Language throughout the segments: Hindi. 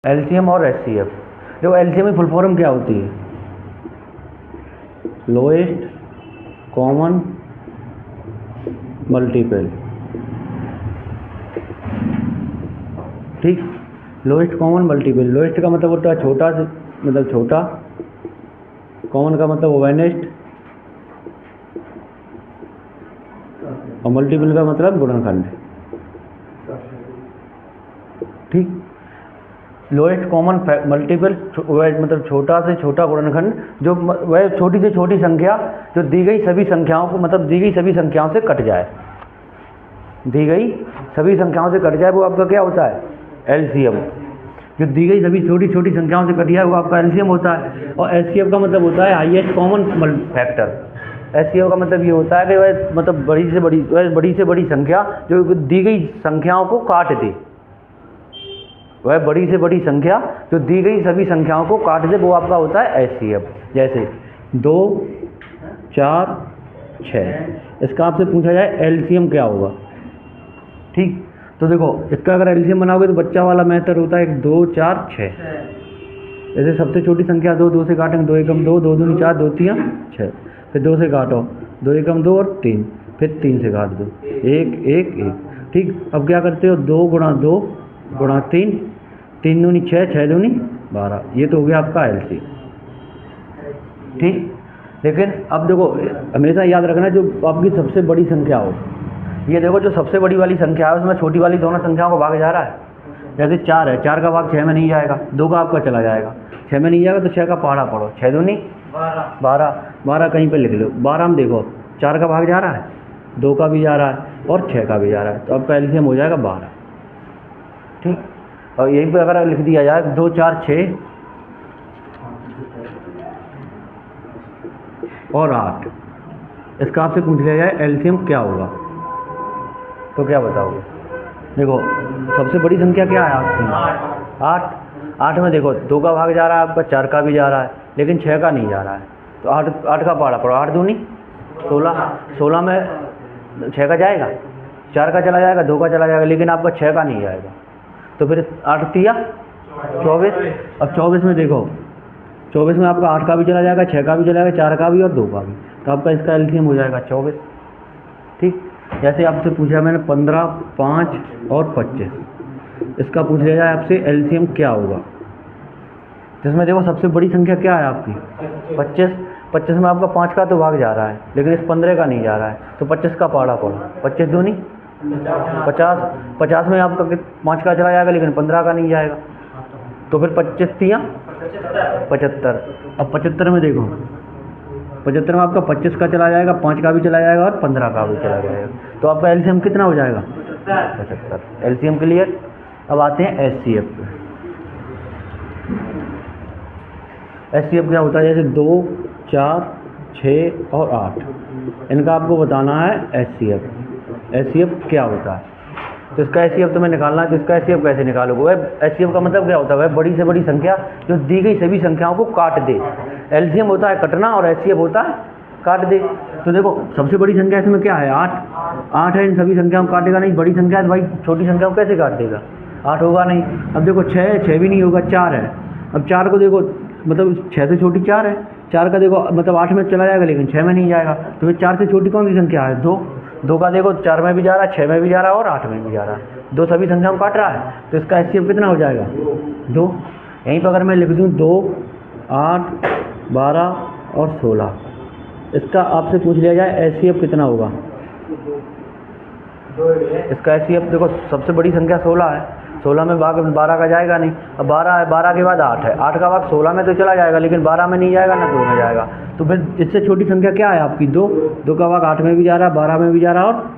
एलसीएम और एचसीएफ। देखो एलसीएम की फुल फॉर्म क्या होती है? Lowest common multiple. ठीक, लोएस्ट कॉमन मल्टीपल। लोएस्ट का मतलब होता है छोटा से मतलब छोटा, कॉमन का मतलब ओवेनेस्ट, और मल्टीपल का मतलब गुणनखंड। ठीक, लोएस्ट कॉमन मल्टीपल मतलब छोटा से छोटा गुणनखंड, जो वह छोटी से छोटी संख्या जो दी गई सभी संख्याओं को मतलब दी गई सभी संख्याओं से कट जाए, दी गई सभी संख्याओं से कट जाए, वो आपका क्या होता है? एलसीएम। जो दी गई सभी छोटी छोटी संख्याओं से कट जाए वो आपका एलसीएम होता है। और एचसीएफ का मतलब होता है हाईएस्ट कॉमन फैक्टर। एचसीएफ का मतलब ये होता है कि वह मतलब बड़ी से बड़ी संख्या जो दी गई संख्याओं को काट दे, वह बड़ी से बड़ी संख्या जो दी गई सभी संख्याओं को काट दे, वो आपका होता है एचसीएफ। जैसे 2, 4, 6। इसका आपसे पूछा जाए एलसीएम क्या होगा? ठीक, तो देखो इसका अगर एलसीएम बनाओगे तो बच्चा वाला मेथड होता है 2, 4, 6। जैसे सबसे छोटी संख्या 2, 2 से काटेंगे 2 एकम 2, 2 दूनी 4, 2 तियां 6। फिर 2 से काटो 2 एकम 2 और 3, फिर 3 से काट दो 1, 1, 1। ठीक, अब क्या करते हो? 2 गुणा 2 गुणा 3, 3 दूनी 6, 6 दूनी 12। ये तो हो गया आपका एलसीएम। ठीक, लेकिन अब देखो हमेशा याद रखना जो आपकी सबसे बड़ी संख्या हो, ये देखो जो सबसे बड़ी वाली संख्या है उसमें छोटी वाली दोनों संख्याओं को भाग जा रहा है। जैसे 4 है, 4 का भाग 6 में नहीं जाएगा, 2 का आपका चला जाएगा, 6 में नहीं जाएगा तो 6 का पहाड़ा पढ़ो, 6 दूनी 12 कहीं पे लिख लो। 12 में देखो 4 का भाग जा रहा है, 2 का भी जा रहा है और 6 का भी जा रहा है, तो आपका एलसीएम हो जाएगा 12। ठीक, और यहीं पे अगर लिख दिया जाए 2, 4, 6 और 8, इसका आपसे पूछ लिया जाए एलसीएम क्या होगा, तो क्या बताओगे? देखो सबसे बड़ी संख्या क्या है आपकी? 8। 8 में देखो 2 का भाग जा रहा है आपका, 4 का भी जा रहा है, लेकिन 6 का नहीं जा रहा है, तो 8 का पहाड़ा पड़ो, 8 दूनी 16। 16 में 6 का जाएगा, 4 का चला जाएगा, 2 का चला जाएगा, लेकिन आपका 6 का नहीं जाएगा, तो फिर 8 तिया 24। अब 24 में देखो 24 में आपका 8 का भी चला जाएगा, 6 का भी चला जाएगा, 4 का भी और 2 का भी, तो आपका इसका एलसीएम हो जाएगा 24। ठीक, जैसे आपसे पूछा मैंने 15, 5 और 25, इसका पूछ लिया जाए आपसे एलसीएम क्या होगा, जिसमें देखो सबसे बड़ी संख्या क्या है आपकी? 25। 25 में आपका 5 का तो भाग जा रहा है, लेकिन इस 15 का नहीं जा रहा है, तो 25 का पहाड़ा पड़ो, 25 दूनी 50। 50 में आपका 5 का चला जाएगा, लेकिन 15 का नहीं जाएगा, तो फिर 25 तियां 75। अब 75 में देखो 75 में आपका 25 का चला जाएगा, 5 का भी चला जाएगा और 15 का भी चला जाएगा, तो आपका एलसीएम कितना हो जाएगा? 75। LCM clear. अब आते हैं एचसीएफ पे। एचसीएफ क्या होता है? जैसे 2, 4, 6 और 8, इनका आपको बताना है एचसीएफ। एचसीएफ क्या होता है? तो इसका एचसीएफ तुम्हें निकालना है, तो इसका एचसीएफ कैसे निकालोगे? वह एचसीएफ का मतलब क्या होता है? वह बड़ी से बड़ी संख्या जो दी गई सभी संख्याओं को काट दे। एलसीएम होता है कटना और एचसीएफ होता है काट दे। तो देखो सबसे बड़ी संख्या इसमें क्या है? 8 है, इन सभी संख्याओं को काटेगा नहीं, बड़ी संख्या है तो भाई छोटी संख्या को कैसे काट देगा? 8 होगा नहीं। अब देखो 6 भी नहीं होगा, 4 है। अब 4 को देखो मतलब 6 से छोटी 4 है, 4 का देखो मतलब 8 में चला जाएगा, लेकिन 6 में नहीं जाएगा, तो फिर 4 से छोटी कौन सी संख्या है? 2। 2 का देखो 4 में भी जा रहा है, 6 में भी जा रहा है और 8 में भी जा रहा है, 2 सभी संख्याओं काट रहा है, तो इसका एचसीएफ कितना हो जाएगा? 2। यहीं पर अगर मैं लिख दूँ 2, 8, 12 और 16, इसका आपसे पूछ लिया जाए एचसीएफ कितना होगा? इसका एचसीएफ देखो सबसे बड़ी संख्या 16 है, 16 में भाग 12 का जाएगा नहीं। अब 12 है, 12 के बाद 8 है, 8 का भाग 16 में तो चला जाएगा, लेकिन 12 में नहीं जाएगा ना 2 में जाएगा, तो फिर इससे छोटी संख्या क्या है आपकी? 2। 2 का भाग 8 में भी जा रहा है, 12 में भी जा रहा है और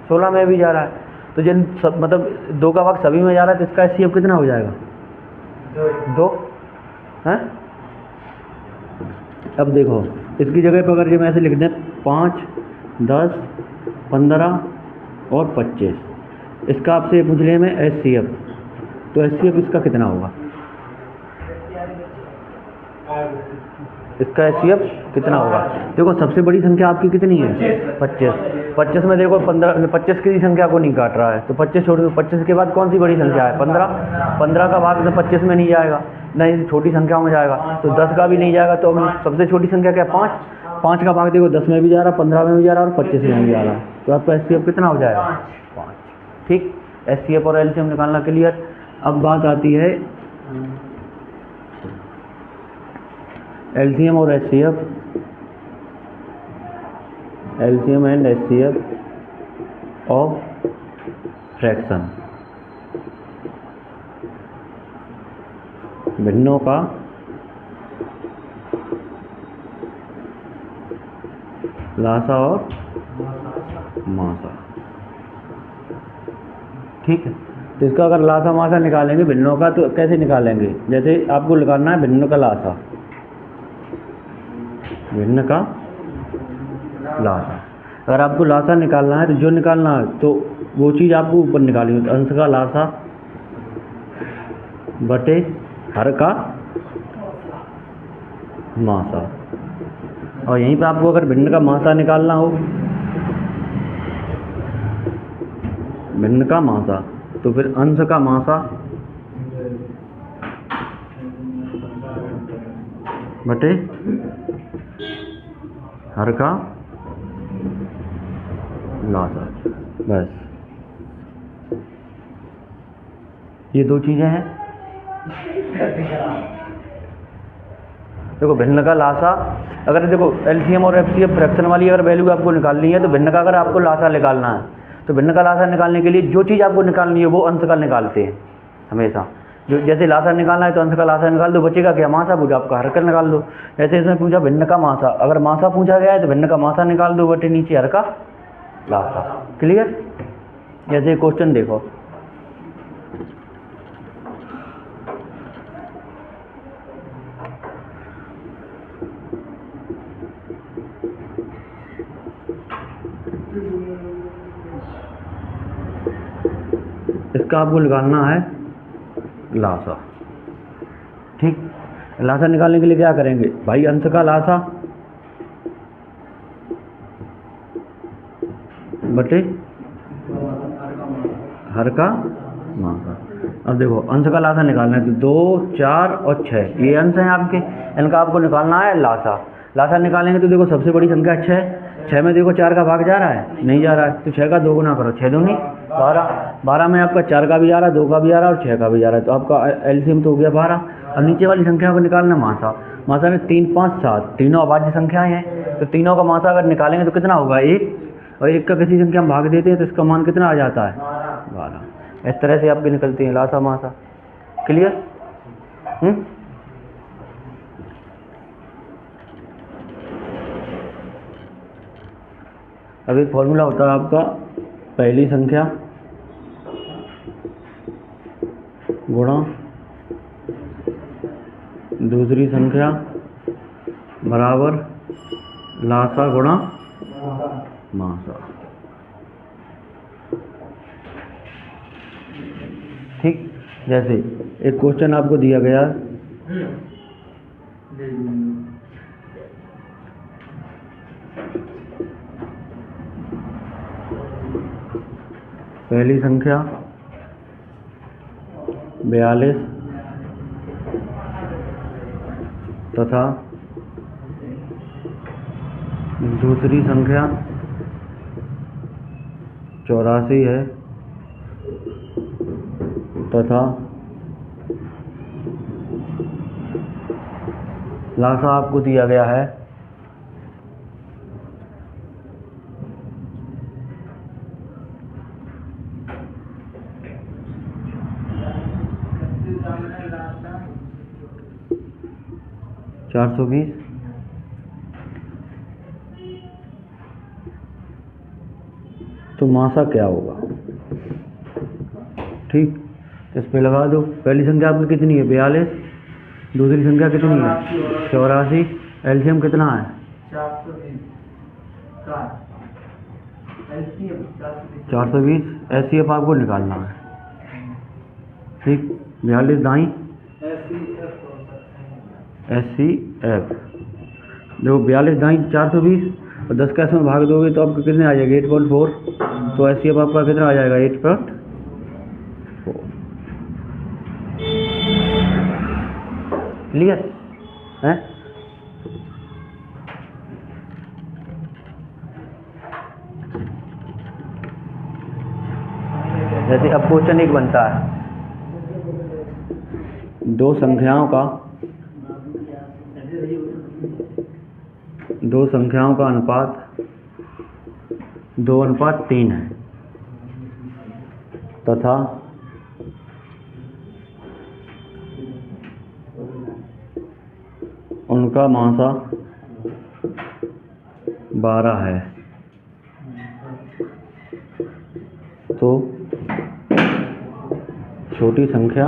16 में भी जा रहा है, तो जिन सब मतलब 2 का भाग सभी में जा रहा है, तो इसका एचसीएफ कितना हो जाएगा? 2 है। अब देखो इसकी जगह पर अगर जो मैं ऐसे लिख दें 5, 10, 15 और 25, इसका आपसे पूछ लिया मैं एचसीएफ, तो एचसीएफ इसका कितना होगा? इसका HCF कितना होगा? देखो सबसे बड़ी संख्या आपकी कितनी है? 25। 25 में देखो 15, 25 की संख्या को नहीं काट रहा है तो 25 छोड़ दो। 25 के बाद कौन सी बड़ी संख्या है? 15। 15 का भाग तो 25 में नहीं जाएगा, नहीं छोटी संख्याओं में जाएगा, तो 10 का भी नहीं जाएगा। तो सबसे छोटी संख्या क्या? 5। 5 का भाग देखो 10 में भी जा रहा, 15 में भी जा रहा और 25 में भी जा रहा, तो आपका HCF कितना हो जाएगा? 5। ठीक, HCF और LCM निकालना क्लियर। अब बात आती है LCM और HCF, LCM and HCF of fraction, भिन्नों का लासा और मासा। ठीक है, तो इसका अगर लासा मासा निकालेंगे भिन्नों का तो कैसे निकालेंगे? जैसे आपको निकालना है भिन्न का लासा, भिन्न का लासा। अगर आपको लासा निकालना है तो जो निकालना है तो वो चीज़ आपको ऊपर निकालनी है, अंश का लासा बटे हर का मासा। और यहीं पे आपको अगर भिन्न का मासा निकालना हो, भिन्न का मासा, तो फिर अंश का मासा बटे हर का लासा। बस ये दो चीज़ें हैं। देखो भिन्न का लासा, अगर देखो LCM और FCF फ्रैक्शन वाली अगर वैल्यू आपको निकालनी है तो भिन्न का अगर आपको लासा निकालना है तो भिन्न का लासा निकालने के लिए जो चीज़ आपको निकालनी है वो अंश का निकालते हैं हमेशा। जो जैसे लासा निकालना है तो अंश का लासा निकाल दो, बचेगा क्या? मासा पूछा आपका, हर का निकाल दो। जैसे इसमें पूछा भिन्न का मासा, अगर मासा पूछा गया है तो भिन्न का मासा निकाल दो बटे नीचे हर का लासा। क्लियर? जैसे क्वेश्चन देखो, इसका आपको निकालना है लासा। ठीक, लासा निकालने के लिए क्या करेंगे भाई? अंश का लासा बटे हर का मासा। अब देखो अंश का लासा निकालना है तो 2, 4 और 6 ये अंश हैं आपके, इनका आपको निकालना है लासा। लासा निकालेंगे तो देखो सबसे बड़ी संख्या 6, 6 में देखो 4 का भाग जा रहा है, नहीं जा रहा है, तो 6 का 2 गुना करो, 6 दूनी 12। 12 में आपका 4 का भी जा रहा है, 2 का भी जा रहा है और 6 का भी जा रहा है, तो आपका LCM तो हो गया 12। अब नीचे वाली संख्या को निकालना मासा। मासा में 3, 5, 7 तीनों अभाज्य संख्याएं हैं, तो तीनों का मासा अगर निकालेंगे तो कितना होगा? 1, और 1 का किसी संख्या में भाग देते हैं तो इसका मान कितना आ जाता है? 12। इस तरह से आपकी निकलती है लासा मासा। क्लियर? अब एक फॉर्मूला होता है आपका, पहली संख्या गुणा दूसरी संख्या बराबर लासा गुणा मासा। ठीक, जैसे एक क्वेश्चन आपको दिया गया, पहली संख्या 42 तथा दूसरी संख्या 84 है तथा लासा आपको दिया गया है 420। तो मासा क्या होगा? ठीक, इस पे लगा दो। पहली संख्या आपकी कितनी है? 42। दूसरी संख्या कितनी है? 84। LCM कितना है? 420। HCF आपको निकालना है। ठीक, 42 दाई HCF देखो 42 दाई 420 और 10 का इसमें भाग दोगे तो आपको कितने आ जाएगा 8.4। तो ऐसे अब आपका कितना आ जाएगा 8.4। क्लियर है। जैसे अब क्वेश्चन एक बनता है, दो संख्याओं का अनुपात 2:3 है तथा उनका मासा 12 है, तो छोटी संख्या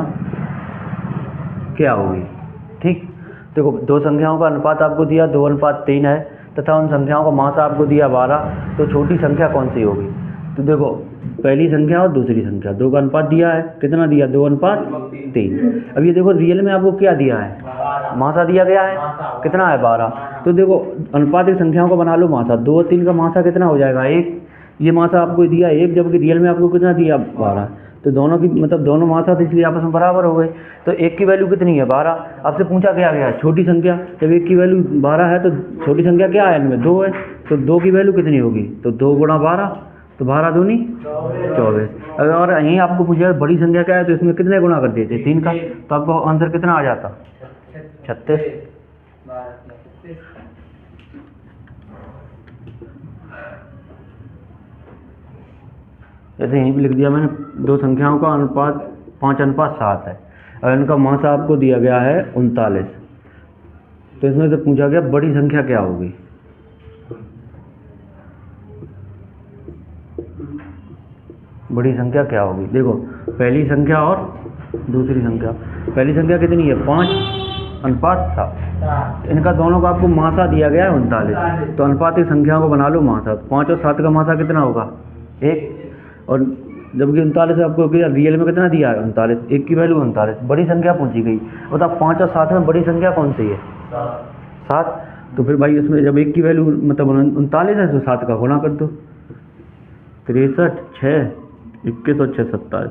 क्या होगी। ठीक, देखो दो संख्याओं का अनुपात आपको दिया 2:3 है तथा उन संख्याओं का मासा आपको दिया 12, तो छोटी संख्या कौन सी होगी। तो देखो पहली संख्या और दूसरी संख्या, दो का अनुपात दिया है, कितना दिया 2:3। अब ये देखो रियल में आपको क्या दिया है, मासा दिया गया है, कितना है 12। तो देखो अनुपातिक संख्याओं को बना लो मासा, 2 और 3 का मासा कितना हो जाएगा 1, ये मासा आपको दिया 1, जबकि रियल में आपको कितना दिया 12। तो दोनों की मतलब दोनों मासा तो इसलिए आपस में बराबर हो गए। तो एक की वैल्यू कितनी है 12, आपसे पूछा क्या गया छोटी संख्या, जब एक की वैल्यू 12 है तो छोटी संख्या क्या है इनमें 2 है, तो 2 की वैल्यू कितनी होगी, तो 2 गुणा 12, तो 12 दूनी 24। और यहीं आपको पूछा बड़ी संख्या क्या है, तो इसमें कितने गुणा कर देते 3 का, तो आपको आंसर कितना आ जाता 36। जैसे यहीं भी लिख दिया मैंने, दो संख्याओं का अनुपात 5:7 है और इनका मासा आपको दिया गया है 39, तो इसमें से पूछा गया बड़ी संख्या क्या होगी। बड़ी संख्या क्या होगी, देखो पहली संख्या और दूसरी संख्या, पहली संख्या कितनी है 5:7, इनका दोनों का आपको मासा दिया गया है 39, तो अनुपातिक संख्याओं को बना लो मासा, 5 और 7 का मासा कितना होगा 1, और जबकि 39 आपको रियल में कितना दिया है 39, एक की वैल्यू 39, बड़ी संख्या पूछी गई। बताओ 5 और 7 में बड़ी संख्या कौन सी है 7, तो फिर भाई इसमें जब एक की वैल्यू मतलब 39 है तो 7 का गुणा कर दो, 63, 6, 21 और 6 27।